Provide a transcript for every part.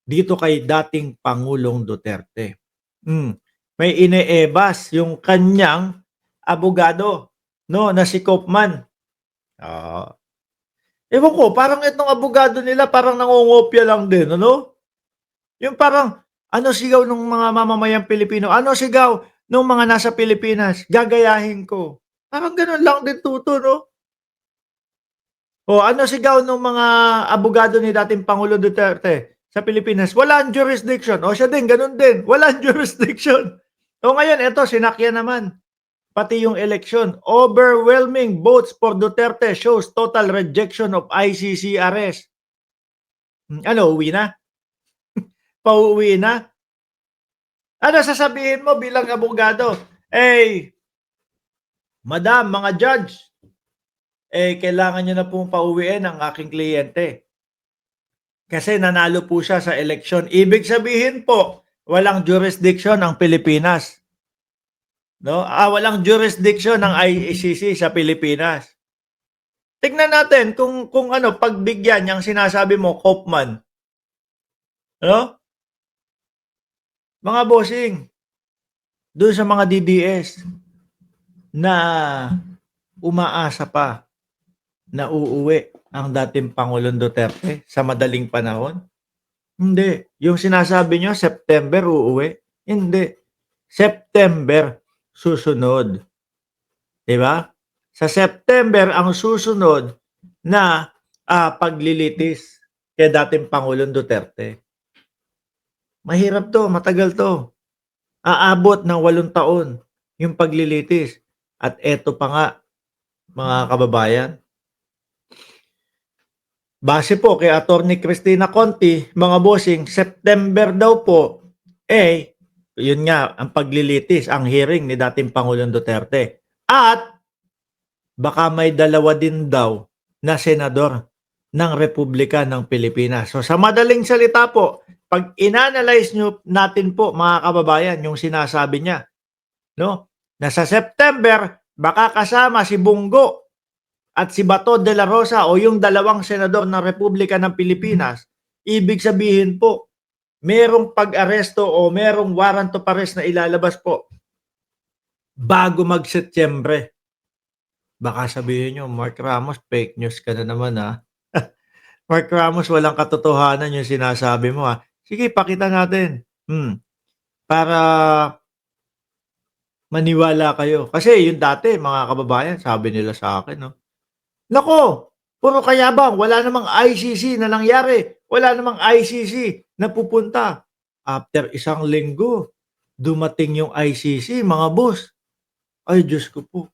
dito kay dating Pangulong Duterte. Hmm, may ineebas yung kanyang abogado, 'no, na si Koopman. Oo. Ewan ko, parang itong abogado nila parang nangongopya lang din, ano? Yung parang, ano sigaw nung mga mamamayang Pilipino, ano sigaw nung mga nasa Pilipinas, gagayahin ko. Parang gano'n lang din tuto, 'no? O ano sigaw nung mga abogado ni dating Pangulo Duterte sa Pilipinas, walang jurisdiction. O siya din gano'n din, walang jurisdiction. O ngayon eto sinakyan naman, pati yung eleksyon. Overwhelming votes for Duterte shows total rejection of ICC arrest. Ano, uwi na? Pauuwi na? Ano sasabihin mo bilang abogado? Eh, madam, mga judge, kailangan niyo na pong pauwiin ang aking kliyente. Kasi nanalo po siya sa eleksyon. Ibig sabihin po, walang jurisdiction ang Pilipinas. No? Walang jurisdiction ng ICC sa Pilipinas. Tignan natin kung ano pagbigyan yang sinasabi mo, Koopman. No? Mga bossing, doon sa mga DDS na umaasa pa na uuwi ang dating Pangulong Duterte sa madaling panahon? Hindi. Yung sinasabi nyo, September uuwi? Hindi. September susunod. Diba? Sa September ang susunod na paglilitis kay dating Pangulong Duterte. Mahirap to, matagal to. Aabot ng 8 taon yung paglilitis. At eto pa nga, mga kababayan, base po kay Attorney Cristina Conti, mga bossing, September daw po, yun nga, ang paglilitis, ang hearing ni dating Pangulong Duterte. At baka may dalawa din daw na senador ng Republika ng Pilipinas. So sa madaling salita po, pag inanalyze nyo natin po mga kababayan yung sinasabi niya, no? Na sa September, baka kasama si Bungo at si Bato de la Rosa o yung dalawang senador ng Republika ng Pilipinas. Ibig sabihin po, merong pag-aresto o merong warrant of arrest na ilalabas po bago mag-Setyembre. Baka sabihin nyo, Mark Ramos, fake news ka na naman ha. Mark Ramos, walang katotohanan yung sinasabi mo ha. Sige, pakita natin. Para maniwala kayo. Kasi yung dati, mga kababayan, sabi nila sa akin, no? Nako, puro kayabang, wala namang ICC na nangyari. Wala namang ICC na pupunta. After isang linggo, dumating yung ICC, mga boss. Ay, Diyos ko po.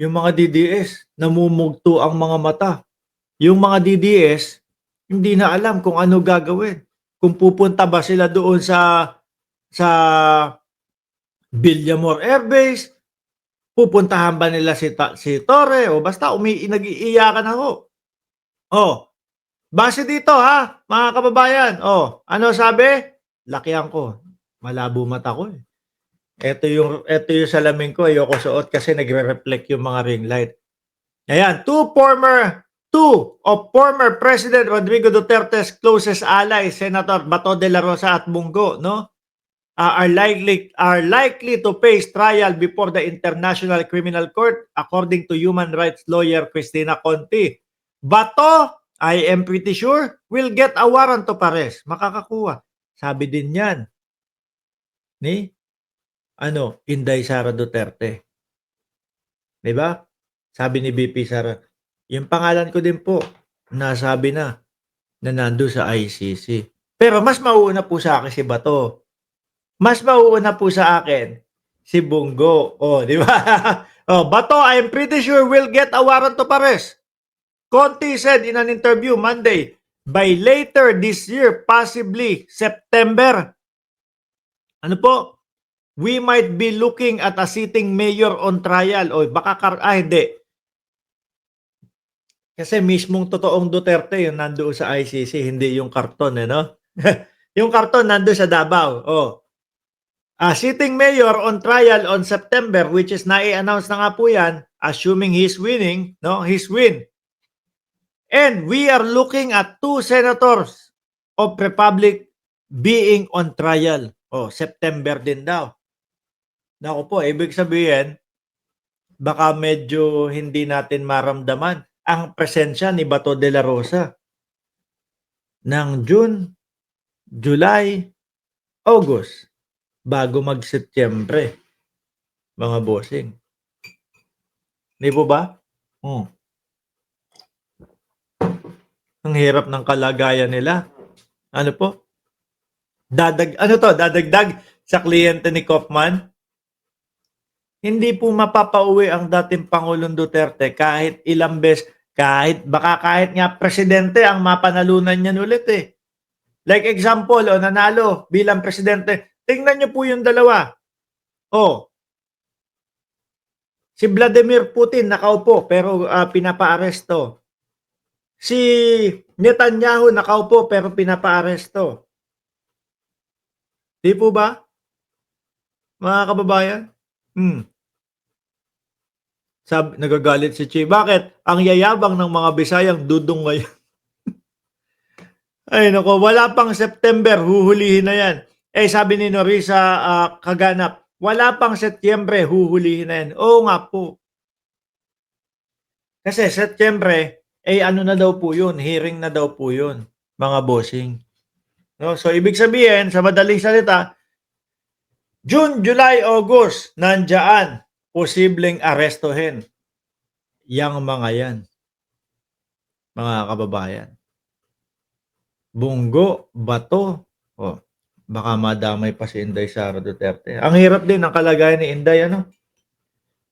Yung mga DDS, namumugto ang mga mata. Yung mga DDS, hindi na alam kung ano gagawin. Kung pupunta ba sila doon sa Villamor Air Base, pupuntahan ba nila si Torre o basta nag-iiyakan ako. Base dito ha, mga kababayan. Ano sabi? Lakihan ko. Malabo mata ko eh. Ito yung salamin ko, ayoko suot kasi nagre-reflect yung mga ring light. Ayan, two of former President Rodrigo Duterte's closest allies, Senator Bato de la Rosa at Bungo, no? Are likely to face trial before the International Criminal Court according to human rights lawyer Cristina Conti. Bato, I am pretty sure, will get a warrant of arrest. Makakakuha. Sabi din yan ni Inday Sara Duterte. Diba? Sabi ni BP Sara, yung pangalan ko din po, nasabi na nando sa ICC. Pero mas mauuna po sa akin si Bato. Mas mauuna po sa akin si Bungo. Di ba? Bato, I am pretty sure will get a warrant of arrest. Conti said in an interview Monday, by later this year, possibly September. Ano po? We might be looking at a sitting mayor on trial. Hindi. Kasi mismong totoong Duterte yung nandoon sa ICC, hindi yung karton, no? Yung karton nandoon sa Davao. Sitting mayor on trial on September, which is nai-announce na nga po yan, assuming he's winning, no? He's win. And we are looking at two senators of Republic being on trial. September din daw. Naku po, ibig sabihin, baka medyo hindi natin maramdaman ang presensya ni Bato de la Rosa ng June, July, August bago mag-Setyembre, mga bossing. Di po ba? Ang hirap ng kalagayan nila. Ano po? Dadagdag sa kliyente ni Kaufman? Hindi po mapapauwi ang dating Pangulong Duterte kahit ilang beses, kahit nga presidente ang mapanalunan niyan ulit eh. Like example, nanalo bilang presidente. Tingnan niyo po yung dalawa. Si Vladimir Putin nakaupo pero pinapaaresto. Si Netanyahu nakaupo pero pinapaaresto. Di po ba? Mga kababayan? Nagagalit si Chi. Bakit? Ang yayabang ng mga Bisayang dudong ngayon. Ay nako, wala pang September, huhulihin na yan. Sabi ni Norisa Kaganap, wala pang Setyembre, huhulihin na yan. Oo nga po. Kasi Setyembre, ano na daw po yun, hearing na daw po yun, mga bossing. No? So, ibig sabihin, sa madaling salita, June, July, August, nandyan, posibleng arestohin yang mga yan, mga kababayan. Bunggo, Bato, baka madamay pa si Inday Sara Duterte. Ang hirap din ang kalagayan ni Inday, ano?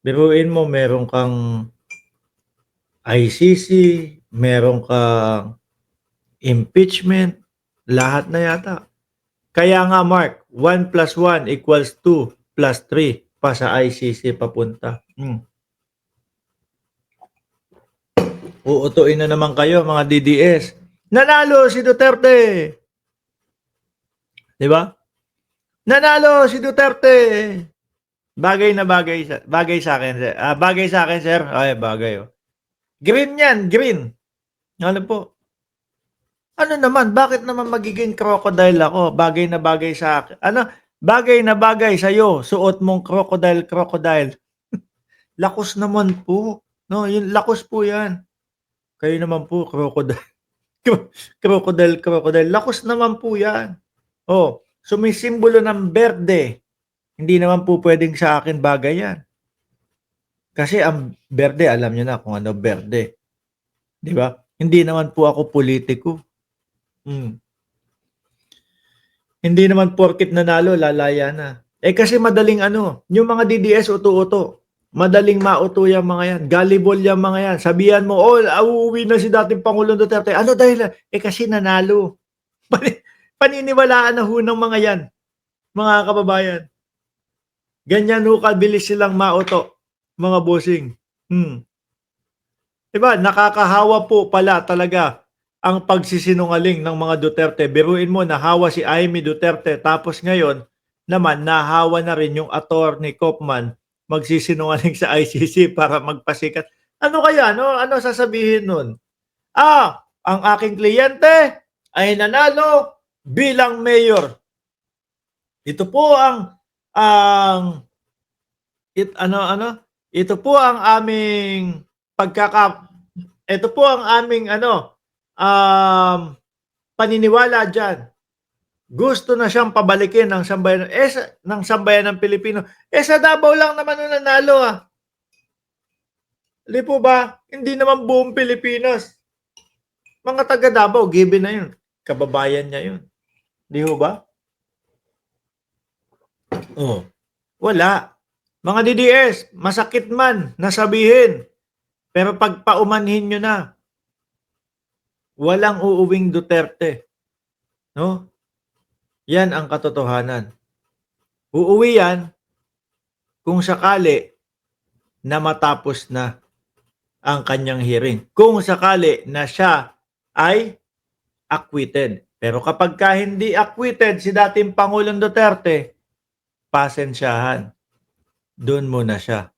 Biruin mo, meron kang ICC, meron kang impeachment, lahat na yata. Kaya nga Mark, 1 plus 1 equals 2 plus 3 pa sa ICC papunta. Uutuin na naman kayo mga DDS. Nanalo si Duterte! Di ba? Nanalo si Duterte! Bagay na bagay sa akin, sir. Bagay sa akin, sir. Ay, bagay. Green yan, green. Ano po? Ano naman, bakit naman magiging crocodile ako? Bagay na bagay sa akin. Ano? Bagay na bagay sa iyo. Suot mong crocodile. Lakos naman po. No, yung lakos po yan. Kayo naman po, crocodile. crocodile. Lakos naman po yan. Sumisimbolo ng berde. Hindi naman po pwedeng sa akin bagay yan. Kasi ang berde, alam niyo na kung ano berde. Di ba? Hindi naman po ako politiko. Hindi naman porkit nanalo, lalaya na. Kasi madaling yung mga DDS uto-uto. Madaling mauto yung mga yan. Gullible yung mga yan. Sabihan mo, uuwi na si dating Pangulong Duterte. Ano dahil? Kasi nanalo. Paniniwalaan na ho ng mga yan. Mga kababayan. Ganyan ho kabilis silang mauto. Mga bossing. Diba? Nakakahawa po pala talaga ang pagsisinungaling ng mga Duterte. Biruin mo, nahawa si Amy Duterte. Tapos ngayon, naman, nahawa na rin yung attorney Kaufman magsisinungaling sa ICC para magpasikat. Ano kaya? Ano sasabihin nun? Ang aking kliyente ay nanalo bilang mayor. Ito po ito po ang aming ito po ang aming paniniwala dyan. Gusto na siyang pabalikin ng sambayan ng Pilipino. Sa Davao lang naman nanalo Di po ba? Hindi naman buong Pilipinas. Mga taga Davao, given na yun. Kababayan niya yun. Di ho ba? Wala. Mga DDS, masakit man nasabihin. Pero pag paumanhin nyo na, walang uuwing Duterte. No? Yan ang katotohanan. Uuwi yan kung sakali na matapos na ang kanyang hearing. Kung sakali na siya ay acquitted. Pero kapag hindi acquitted si dating Pangulong Duterte, pasensyahan. Doon muna siya